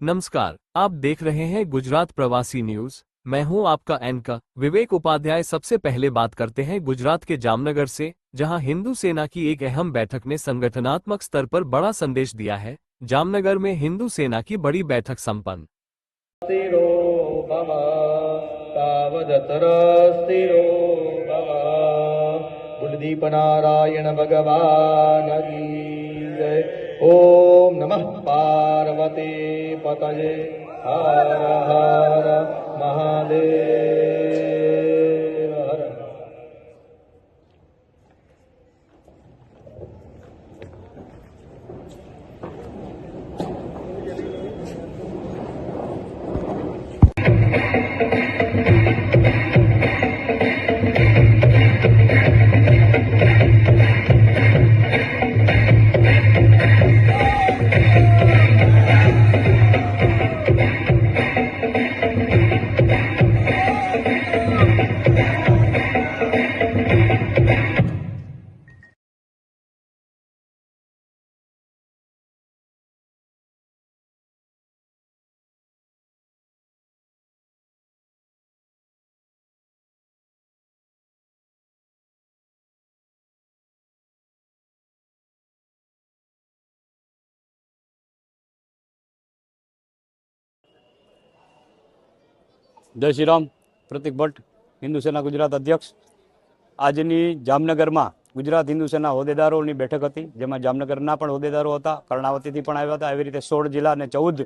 नमस्कार, आप देख रहे हैं गुजरात प्रवासी न्यूज। मैं हूं आपका एंकर विवेक उपाध्याय। सबसे पहले बात करते हैं गुजरात के जामनगर से, जहां हिंदू सेना की एक अहम बैठक ने संगठनात्मक स्तर पर बड़ा संदेश दिया है। जामनगर में हिंदू सेना की बड़ी बैठक संपन्न। स्थिरो भव तावदतरस्थिरो भव। कुलदीप नारायण भगवान की जय। ओम नमः पार्वती पतये हर हर महादेव हर। जय श्री राम। प्रतीक भट्ट, हिंदू सेना गुजरात अध्यक्ष। આજની જામનગરમાં ગુજરાત હિન્દુ સેના હોદ્દેદારોની બેઠક હતી, જેમાં જામનગરના પણ હોદ્દેદારો હતા, કર્ણાવતીથી પણ આવ્યા હતા। એવી રીતે 16 જિલ્લા અને 14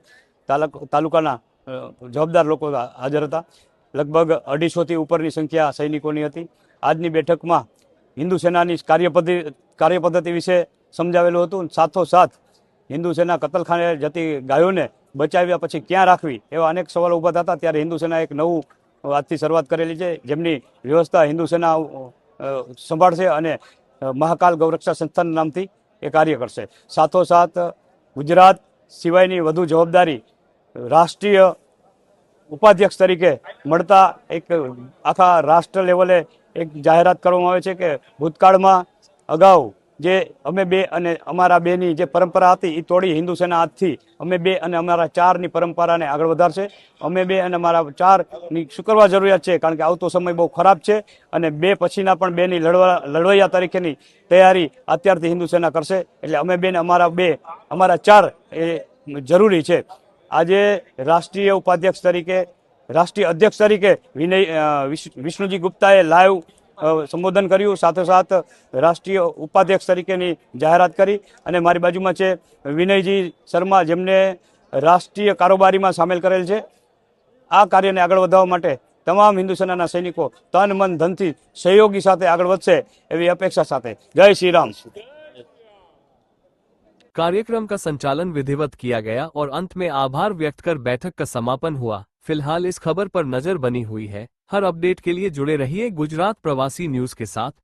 તાલુકાના જવાબદાર લોકો હાજર હતા। લગભગ 250થી ઉપરની સંખ્યા સૈનિકોની હતી। આજની બેઠકમાં હિન્દુ સેનાની કાર્યપદ્ધતિ વિશે સમજાવેલું હતું। સાથોસાથ હિન્દુ સેના કતલખાને જતી ગાયોને બચાવ્યા પછી ક્યાં રાખવી એવા અનેક સવાલો ઊભા થતા। ત્યારે હિન્દુ સેના એક નવું આજથી શરૂઆત કરેલી છે, જેમની વ્યવસ્થા હિન્દુ સેના સંભાળશે અને મહાકાલ ગૌરક્ષા સંસ્થાના નામથી એ કાર્ય કરશે। સાથોસાથ ગુજરાત સિવાયની વધુ જવાબદારી રાષ્ટ્રીય ઉપાધ્યક્ષ તરીકે મળતા એક આખા રાષ્ટ્ર લેવલે એક જાહેરાત કરવામાં આવે છે કે ભૂતકાળમાં અગાઉ જે અમે બે અને અમારા બેની જે પરંપરા હતી એ તોડી હિન્દુ સેના આજથી અમે બે અને અમારા ચારની પરંપરાને આગળ વધારશે। અમે બે અને અમારા ચારની શું કરવા જરૂરિયાત છે, કારણ કે આવતો સમય બહુ ખરાબ છે અને બે પછીના પણ બેની લડવૈયા તરીકેની તૈયારી અત્યારથી હિન્દુ સેના કરશે। એટલે અમે બે ને અમારા ચાર એ જરૂરી છે। આજે રાષ્ટ્રીય ઉપાધ્યક્ષ તરીકે, રાષ્ટ્રીય અધ્યક્ષ તરીકે વિષ્ણુજી ગુપ્તાએ લાઈવ સંબોધન કર્યું, સાથોસાથ રાષ્ટ્રીય ઉપાધ્યક્ષ તરીકેની જાહેરાત કરી। અને મારી બાજુમાં છે વિનયજી શર્મા, જેમને રાષ્ટ્રીય કારોબારીમાં સામેલ કરેલ છે। આ કાર્યને આગળ વધારવા માટે તમામ હિન્દુ સેનાના સૈનિકો તન મન ધનથી સહયોગી સાથે આગળ વધશે એવી અપેક્ષા સાથે। જય શ્રી રામ। कार्यक्रम का संचालन विधिवत किया गया और अंत में आभार व्यक्त कर बैठक का समापन हुआ। फिलहाल इस खबर पर नजर बनी हुई है। हर अपडेट के लिए जुड़े रहिए गुजरात प्रवासी न्यूज के साथ।